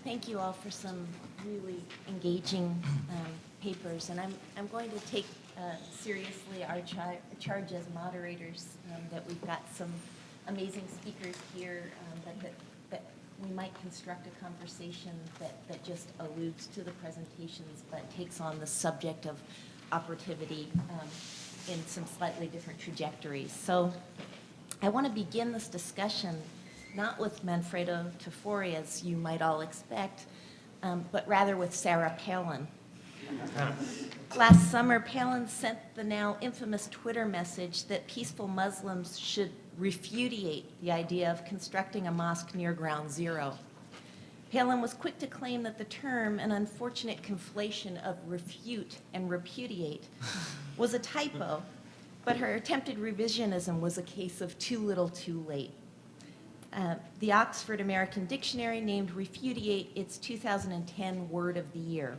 thank you all for some really engaging papers. And I'm going to take seriously our charge as moderators, that we've got some amazing speakers here, that we might construct a conversation that just alludes to the presentations, but takes on the subject of operativity in some slightly different trajectories. So I want to begin this discussion not with Manfredo Tafori, as you might all expect, but rather with Sarah Palin. Last summer, Palin sent the now infamous Twitter message that peaceful Muslims should repudiate the idea of constructing a mosque near ground zero. Palin was quick to claim that the term, an unfortunate conflation of refute and repudiate, was a typo, but her attempted revisionism was a case of too little too late. The Oxford American Dictionary named repudiate its 2010 word of the year.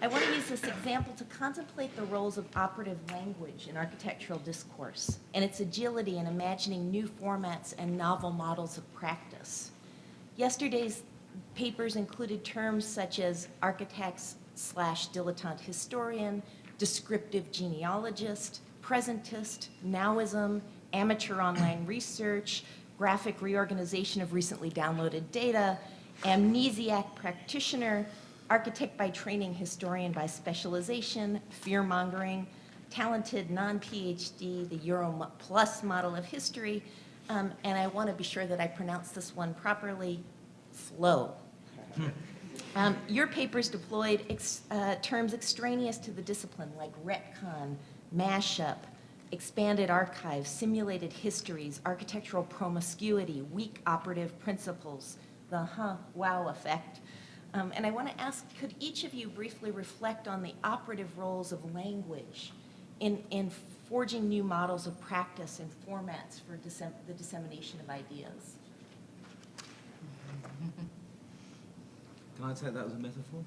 I want to use this example to contemplate the roles of operative language in architectural discourse and its agility in imagining new formats and novel models of practice. Yesterday's papers included terms such as architect/dilettante historian, descriptive genealogist, presentist, nowism, amateur online research, graphic reorganization of recently downloaded data, amnesiac practitioner, architect by training, historian by specialization, fear-mongering, talented non-PhD, the Euro Plus model of history, and I want to be sure that I pronounce this one properly, flow. Your papers deployed terms extraneous to the discipline like retcon, mashup, expanded archives, simulated histories, architectural promiscuity, weak operative principles, the wow effect. And I want to ask, could each of you briefly reflect on the operative roles of language in forging new models of practice and formats for the dissemination of ideas? Can I take that as a metaphor?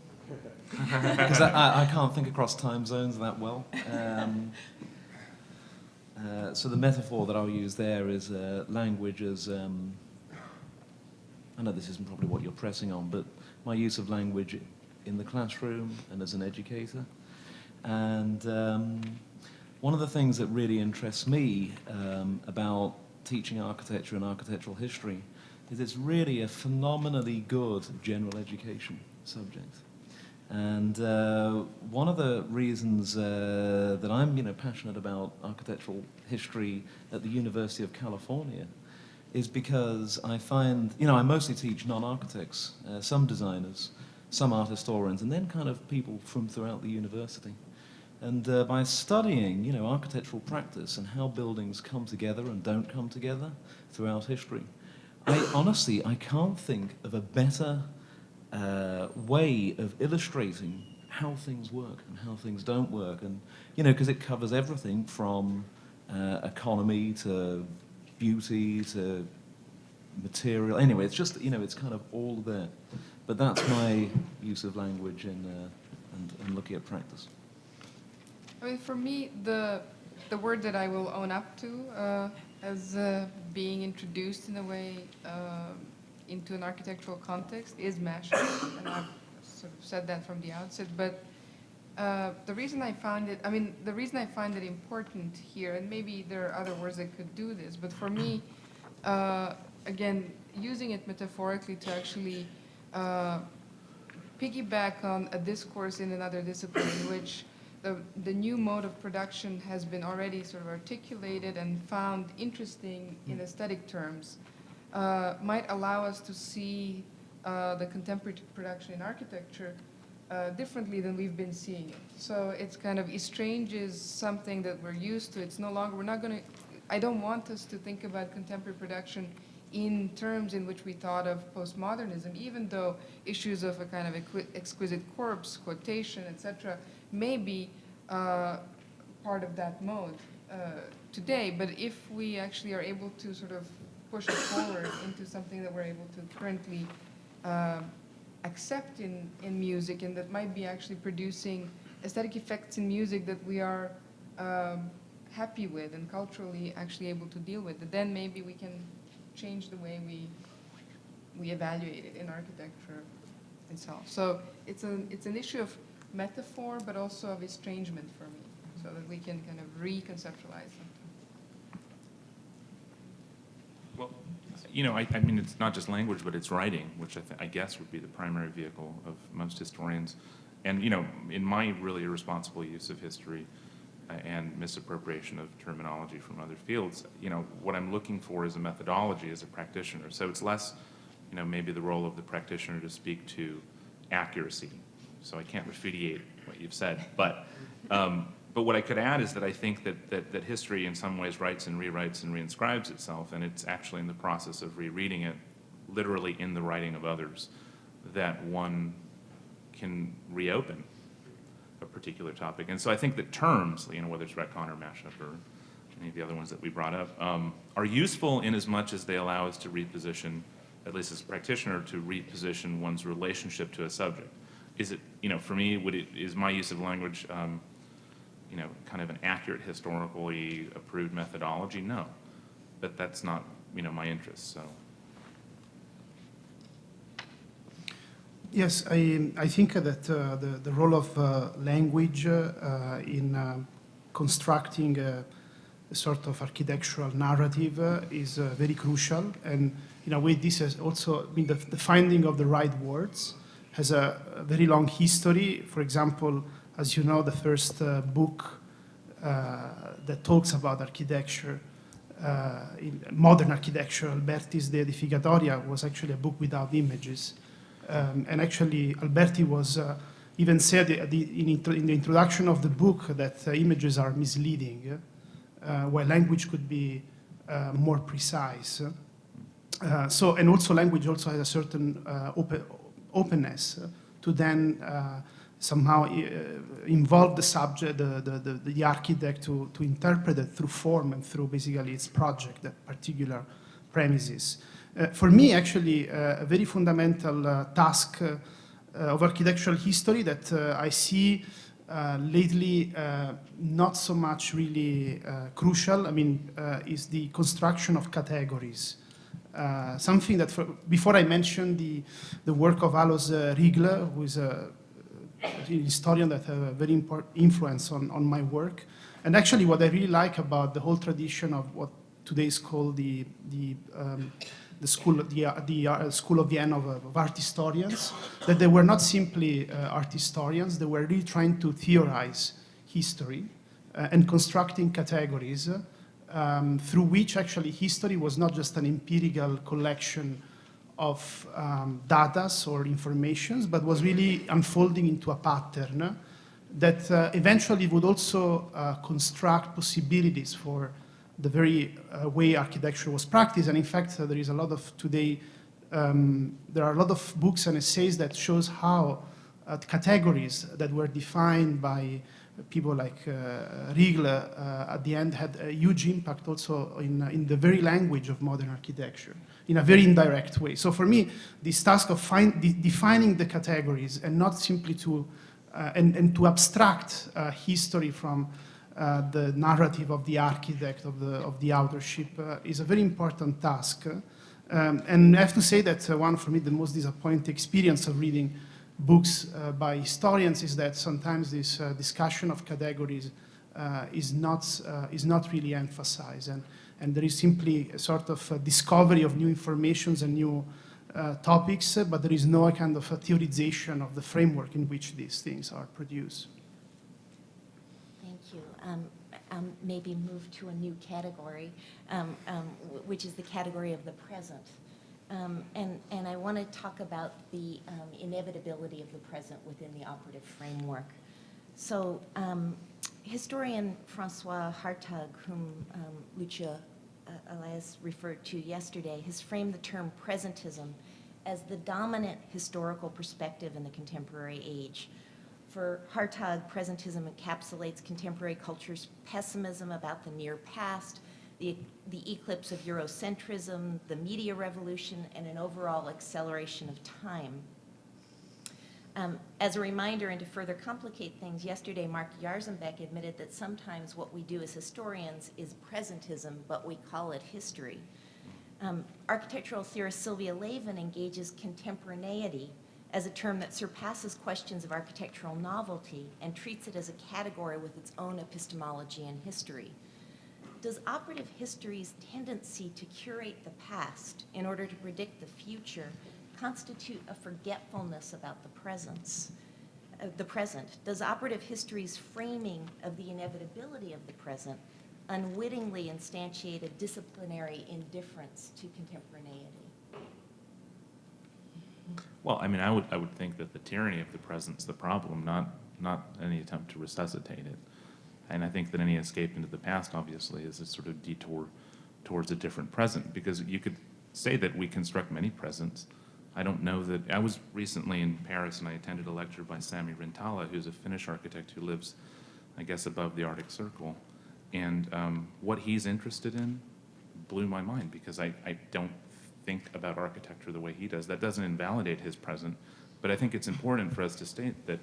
Because I can't think across time zones that well. So the metaphor that I'll use there is language as, I know this isn't probably what you're pressing on, but my use of language in the classroom and as an educator. And one of the things that really interests me about teaching architecture and architectural history is it's really a phenomenally good general education subject. And one of the reasons that I'm passionate about architectural history at the University of California is because I find, I mostly teach non-architects, some designers, some art historians, and then kind of people from throughout the university. And by studying, architectural practice and how buildings come together and don't come together throughout history, I can't think of a better way of illustrating how things work and how things don't work. And, because it covers everything from economy to beauty to material. Anyway, it's just, it's kind of all there. But that's my use of language and looking at practice. I mean, for me, the word that I will own up to as being introduced in a way into an architectural context is mashup, and I've sort of said that from the outset. But the reason I find it important here, and maybe there are other words that could do this, but for me, again, using it metaphorically to actually piggyback on a discourse in another discipline in which the new mode of production has been already sort of articulated and found interesting in aesthetic terms, might allow us to see the contemporary production in architecture differently than we've been seeing it. So it's kind of estranges something that we're used to. It's no longer, I don't want us to think about contemporary production in terms in which we thought of postmodernism, even though issues of a kind of exquisite corpse, quotation, etc., may be part of that mode today. But if we actually are able to sort of push it forward into something that we're able to currently accept in music, and that might be actually producing aesthetic effects in music that we are happy with and culturally actually able to deal with, then maybe we can change the way we evaluate it in architecture itself. So it's an issue of metaphor, but also of estrangement for me, so that we can kind of reconceptualize something. Well, you know, I mean, it's not just language, but it's writing, which I guess would be the primary vehicle of most historians. And, you know, in my really irresponsible use of history and misappropriation of terminology from other fields, you know, what I'm looking for is a methodology as a practitioner. So it's less, you know, maybe the role of the practitioner to speak to accuracy. So I can't repudiate what you've said. But what I could add is that I think that history in some ways writes and rewrites and reinscribes itself, and it's actually in the process of rereading it, literally in the writing of others, that one can reopen a particular topic. And so I think that terms, you know, whether it's retcon or mashup or any of the other ones that we brought up, are useful in as much as they allow us to reposition, at least as a practitioner, to reposition one's relationship to a subject. Is it, you know, for me, is my use of language, you know, kind of an accurate, historically approved methodology? No, but that's not, you know, my interest, so. Yes, I think that the role of language in constructing a sort of architectural narrative is very crucial. And in a way, this has also been the finding of the right words has a very long history. For example, as you know, the first book that talks about architecture, in modern architecture, Alberti's De Edificatoria, was actually a book without images. And actually, Alberti was even said in the introduction of the book that images are misleading, while language could be more precise. And also language also has a certain openness to then somehow involve the subject, the architect to interpret it through form and through basically its project, that particular premises. For me, actually, a very fundamental task of architectural history that I see lately not so much really crucial, is the construction of categories. Something that, before I mentioned the work of Alois Riegler, who is a historian that has a very important influence on my work. And actually what I really like about the whole tradition of what today is called the School of Vienna of art historians, that they were not simply art historians, they were really trying to theorize history and constructing categories through which actually history was not just an empirical collection of data or informations, but was really unfolding into a pattern that eventually would also construct possibilities for the very way architecture was practiced. And in fact, there is a lot of today, there are a lot of books and essays that shows how categories that were defined by people like Riegler at the end had a huge impact also in the very language of modern architecture in a very indirect way. So for me, this task of defining the categories and not simply to abstract history from the narrative of the architect, of the authorship, is a very important task. And I have to say that one, for me, the most disappointing experience of reading books by historians is that sometimes this discussion of categories is not really emphasized. And there is simply a sort of discovery of new informations and new topics, but there is no kind of a theorization of the framework in which these things are produced. Thank you. Maybe move to a new category, which is the category of the present. And I want to talk about the inevitability of the present within the operative framework. So historian Francois Hartog, whom Lucia Elias referred to yesterday, has framed the term presentism as the dominant historical perspective in the contemporary age. For Hartog, presentism encapsulates contemporary culture's pessimism about the near past, the eclipse of Eurocentrism, the media revolution, and an overall acceleration of time. As a reminder, and to further complicate things, yesterday Mark Jarzenbeck admitted that sometimes what we do as historians is presentism, but we call it history. Architectural theorist Sylvia Lavin engages contemporaneity as a term that surpasses questions of architectural novelty and treats it as a category with its own epistemology and history. Does operative history's tendency to curate the past in order to predict the future constitute a forgetfulness about the present? Does operative history's framing of the inevitability of the present unwittingly instantiate a disciplinary indifference to contemporaneity? Well, I mean, I would think that the tyranny of the present's the problem, not any attempt to resuscitate it. And I think that any escape into the past, obviously, is a sort of detour towards a different present, because you could say that we construct many presents. I don't know that, I was recently in Paris and I attended a lecture by Sami Rintala, who's a Finnish architect who lives, I guess, above the Arctic Circle. And what he's interested in blew my mind, because I don't think about architecture the way he does. That doesn't invalidate his present, but I think it's important for us to state that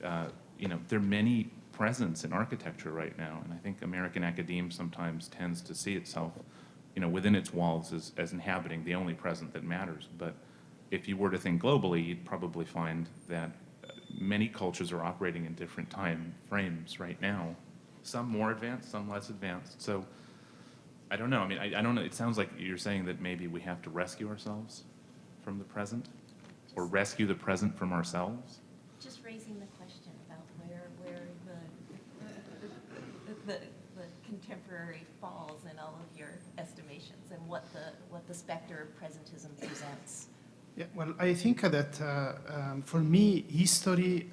there are many presence in architecture right now, and I think American academe sometimes tends to see itself, within its walls as inhabiting the only present that matters. But if you were to think globally, you'd probably find that many cultures are operating in different time frames right now. Some more advanced, some less advanced. So I don't know. I mean, I don't know. It sounds like you're saying that maybe we have to rescue ourselves from the present, or rescue the present from ourselves. Just raising the question about where the contemporary falls in all of your estimations, and what the specter of presentism presents. Yeah, well, I think that for me, history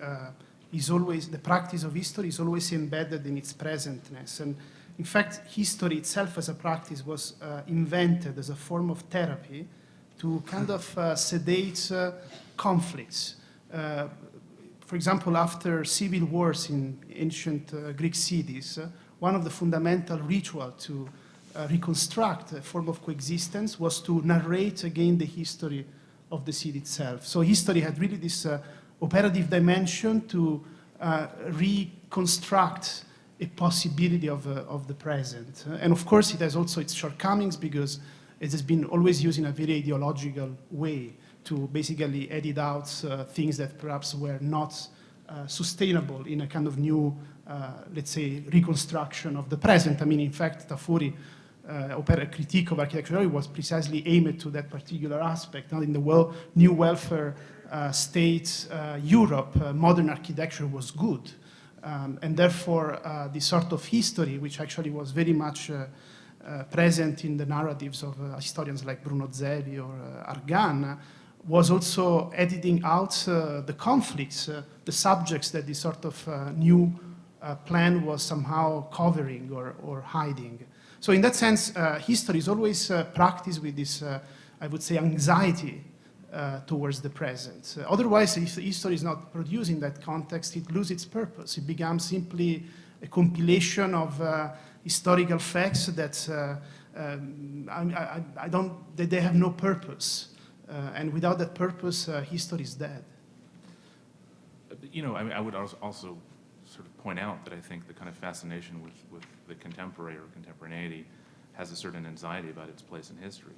is always, the practice of history is always embedded in its presentness. And in fact, history itself as a practice was invented as a form of therapy to kind of sedate conflicts. For example, after civil wars in ancient Greek cities, one of the fundamental rituals to reconstruct a form of coexistence was to narrate again the history of the city itself. So history had really this operative dimension to reconstruct a possibility of the present. And of course, it has also its shortcomings, because it has been always used in a very ideological way to basically edit out things that perhaps were not sustainable in a kind of new, let's say, reconstruction of the present. I mean, in fact, Tafuri, critique of architecture was precisely aimed to that particular aspect. Now, in the new welfare state Europe, modern architecture was good. And therefore, the sort of history, which actually was very much present in the narratives of historians like Bruno Zevi or Argan, was also editing out the conflicts, the subjects that this sort of new plan was somehow covering or hiding. So in that sense, history is always practiced with this, I would say, anxiety towards the present. Otherwise, if history is not produced in that context, it loses its purpose. It becomes simply a compilation of historical facts that they have no purpose. And without that purpose, history is dead. I would also sort of point out that I think the kind of fascination with the contemporary or contemporaneity has a certain anxiety about its place in history.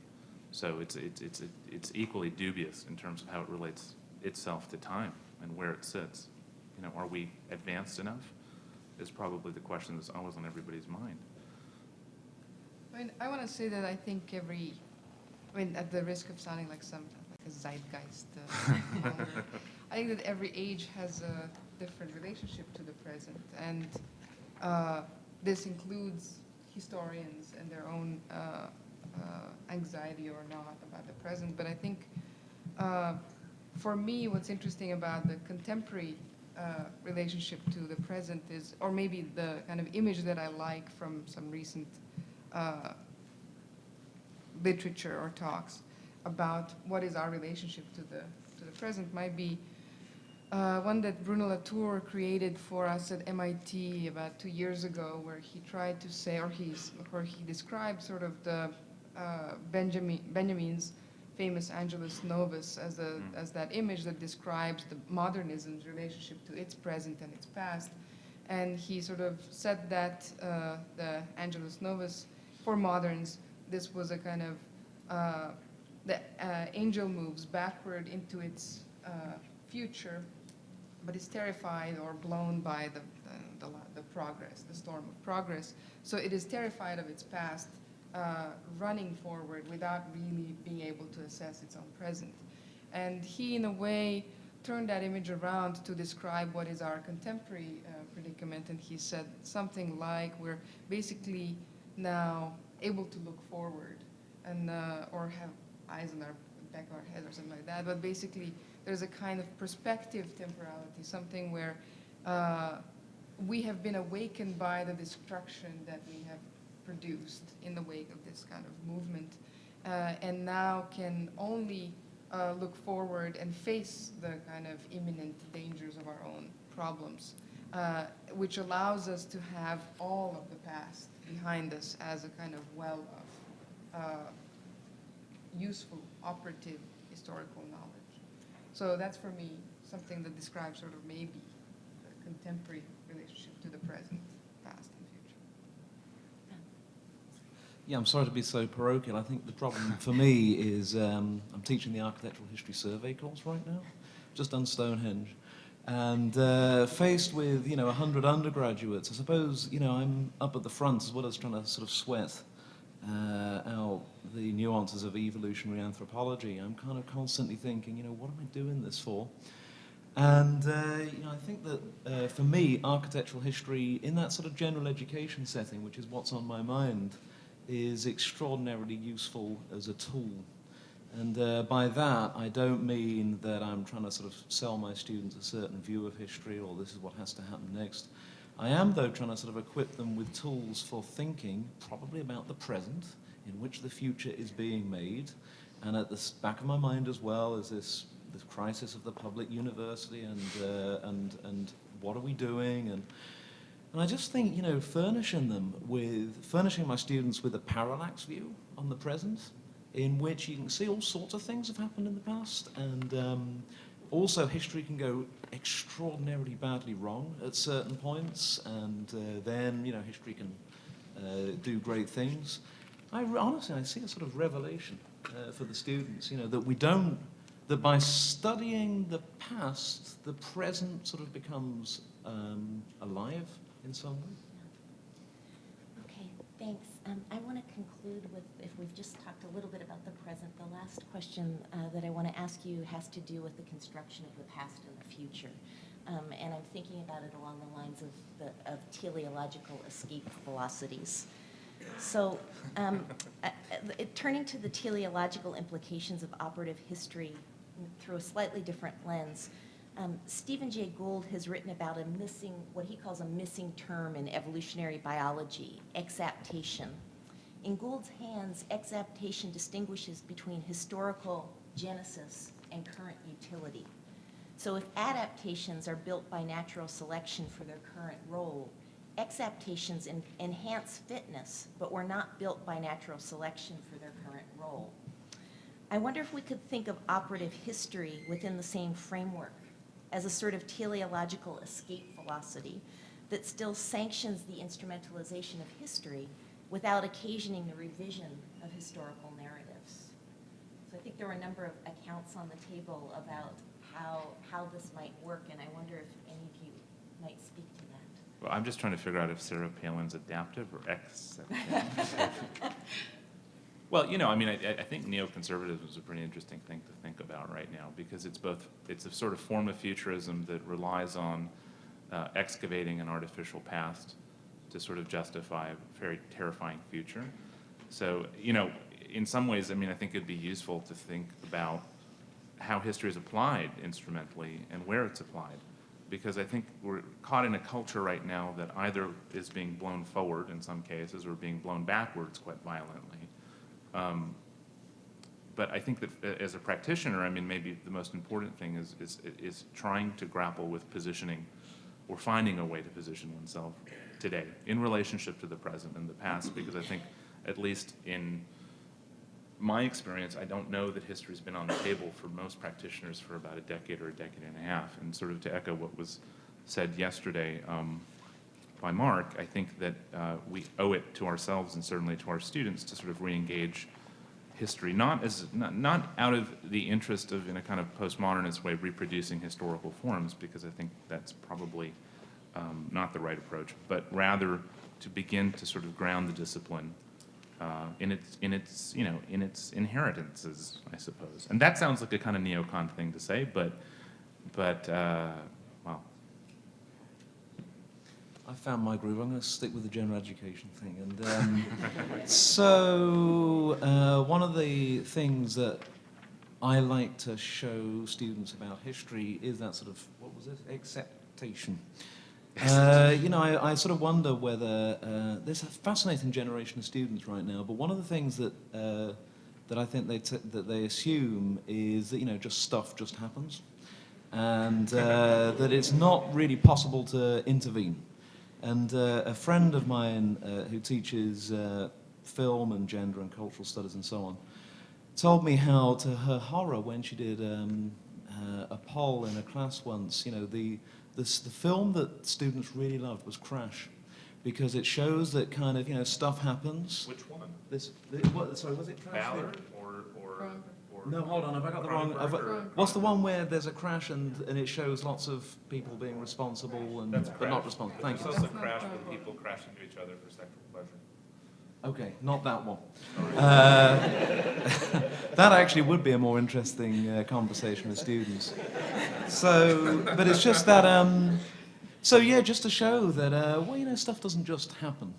So it's equally dubious in terms of how it relates itself to time and where it sits. Are we advanced enough? Is probably the question that's always on everybody's mind. I want to say that I think at the risk of sounding like a zeitgeist, I think that every age has a different relationship to the present, and this includes historians and their own anxiety or not about the present. But I think for me, what's interesting about the contemporary relationship to the present is, or maybe the kind of image that I like from some recent literature or talks about what is our relationship to the present, might be one that Bruno Latour created for us at MIT about 2 years ago, where he tried to say, or he described sort of the Benjamin's famous Angelus Novus as that image that describes the modernism's relationship to its present and its past. And he sort of said that the Angelus Novus, for moderns, this was a kind of the angel moves backward into its future, but is terrified or blown by the progress, the storm of progress. So it is terrified of its past, running forward without really being able to assess its own present. And he, in a way, turned that image around to describe what is our contemporary predicament, and he said something like, we're basically now able to look forward and or have eyes on our back of our head or something like that, but basically there's a kind of perspective temporality, something where we have been awakened by the destruction that we have produced in the wake of this kind of movement, and now can only look forward and face the kind of imminent dangers of our own problems, which allows us to have all of the past behind us as a kind of well of useful, operative historical knowledge. So that's, for me, something that describes sort of maybe the contemporary relationship to the present, past, and future. Yeah, I'm sorry to be so parochial. I think the problem for me is I'm teaching the architectural history survey course right now, just on Stonehenge. And faced with, 100 undergraduates, I suppose, I'm up at the front as well as trying to sort of sweat out the nuances of evolutionary anthropology. I'm kind of constantly thinking, what am I doing this for? And, I think that for me, architectural history in that sort of general education setting, which is what's on my mind, is extraordinarily useful as a tool. And by that, I don't mean that I'm trying to sort of sell my students a certain view of history or this is what has to happen next. I am, though, trying to sort of equip them with tools for thinking, probably about the present, in which the future is being made. And at the back of my mind as well is this crisis of the public university and what are we doing? And I just think, furnishing my students with a parallax view on the present, in which you can see all sorts of things have happened in the past, and also history can go extraordinarily badly wrong at certain points, and then, history can do great things. Honestly, I see a sort of revelation for the students, that by studying the past, the present sort of becomes alive in some way. Okay, thanks. I want to conclude with, if we've just talked a little bit about the present, the last question that I want to ask you has to do with the construction of the past and the future. And I'm thinking about it along the lines of teleological escape velocities. So turning to the teleological implications of operative history through a slightly different lens, Stephen Jay Gould has written about what he calls a missing term in evolutionary biology, exaptation. In Gould's hands, exaptation distinguishes between historical genesis and current utility. So if adaptations are built by natural selection for their current role, exaptations enhance fitness, but were not built by natural selection for their current role. I wonder if we could think of operative history within the same framework, as a sort of teleological escape velocity that still sanctions the instrumentalization of history without occasioning the revision of historical narratives. So I think there were a number of accounts on the table about how this might work, and I wonder if any of you might speak to that. Well, I'm just trying to figure out if Sarah Palin's adaptive or exaptive. Well, I think neoconservatism is a pretty interesting thing to think about right now, because it's a sort of form of futurism that relies on excavating an artificial past to sort of justify a very terrifying future. So, in some ways, I think it'd be useful to think about how history is applied instrumentally and where it's applied. Because I think we're caught in a culture right now that either is being blown forward in some cases or being blown backwards quite violently. But I think that as a practitioner, maybe the most important thing is trying to grapple with positioning or finding a way to position oneself today in relationship to the present and the past, because I think, at least in my experience, I don't know that history's been on the table for most practitioners for about a decade or a decade and a half. And sort of to echo what was said yesterday by Mark, I think that we owe it to ourselves and certainly to our students to sort of re-engage history, not out of the interest of, in a kind of postmodernist way, reproducing historical forms, because I think that's probably not the right approach, but rather to begin to sort of ground the discipline in its inheritances, I suppose. And that sounds like a kind of neocon thing to say, but well. I found my groove. I'm going to stick with the general education thing. And so one of the things that I like to show students about history is that sort of, what was it, acceptation. I sort of wonder whether there's a fascinating generation of students right now, but one of the things that I think that they assume is that just stuff just happens, and that it's not really possible to intervene. And a friend of mine who teaches film and gender and cultural studies and so on told me how, to her horror, when she did a poll in a class once, the film that students really loved was Crash, because it shows that kind of, stuff happens. Which one? Sorry, was it Crash? Ballard or No, hold on, have I got the wrong... What's the one where there's a crash and it shows lots of people being responsible and but not responsible? Thank you. It's also Crash with people crashing into each other for sexual pleasure. Okay, not that one. That actually would be a more interesting conversation with students. So, but it's just that, just to show that, stuff doesn't just happen.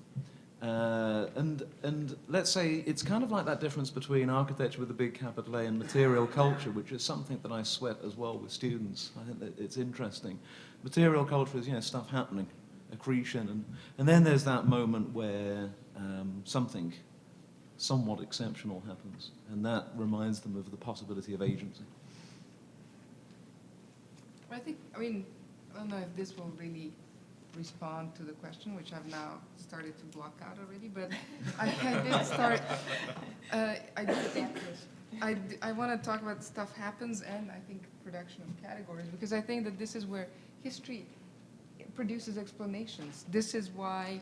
And let's say it's kind of like that difference between architecture with a big capital A and material culture, which is something that I sweat as well with students. I think that it's interesting. Material culture is, stuff happening, accretion, and then there's that moment where something somewhat exceptional happens, and that reminds them of the possibility of agency. I don't know if this will really respond to the question, which I've now started to block out already, but I did start, I want to talk about stuff happens and I think production of categories, because I think that this is where history produces explanations. This is why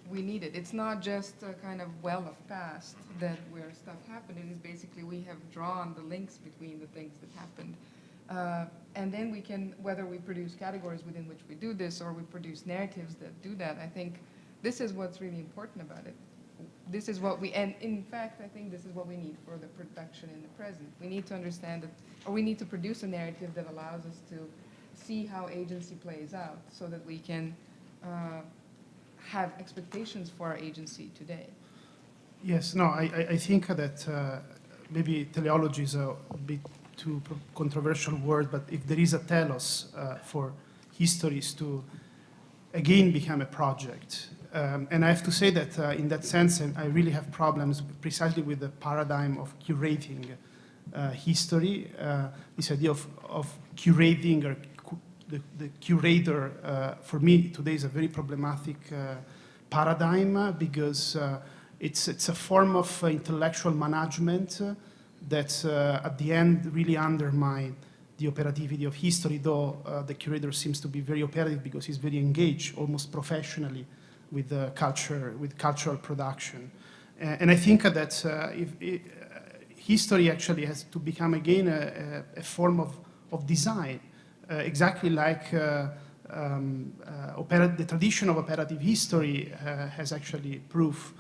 we need it. It's not just a kind of well of past that where stuff happened. It is basically we have drawn the links between the things that happened. And then we can, whether we produce categories within which we do this or we produce narratives that do that, I think this is what's really important about it. This is what and in fact, I think this is what we need for the production in the present. We need to understand that, or we need to produce a narrative that allows us to see how agency plays out so that we can have expectations for our agency today. Yes, no, I think that maybe teleology is a bit too controversial word, but if there is a telos for histories to again become a project, and I have to say that in that sense, and I really have problems precisely with the paradigm of curating history, this idea of curating or the curator, for me today is a very problematic paradigm because it's a form of intellectual management that at the end really undermine the operativity of history, though the curator seems to be very operative because he's very engaged, almost professionally, with culture, with cultural production. And I think that history actually has to become again a form of design, exactly like the tradition of operative history has actually proof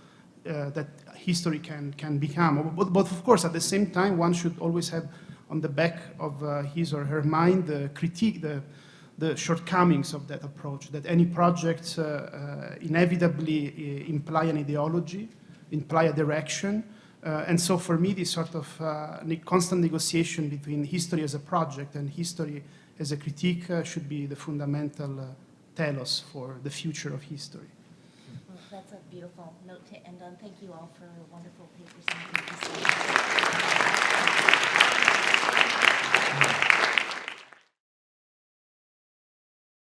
that history can become. But of course, at the same time, one should always have on the back of his or her mind the critique, the shortcomings of that approach, that any project inevitably imply an ideology, imply a direction. And so for me, this sort of constant negotiation between history as a project and history as a critique should be the fundamental telos for the future of history. Well, that's a beautiful note to end on. Thank you all for wonderful papers. And thank you so much.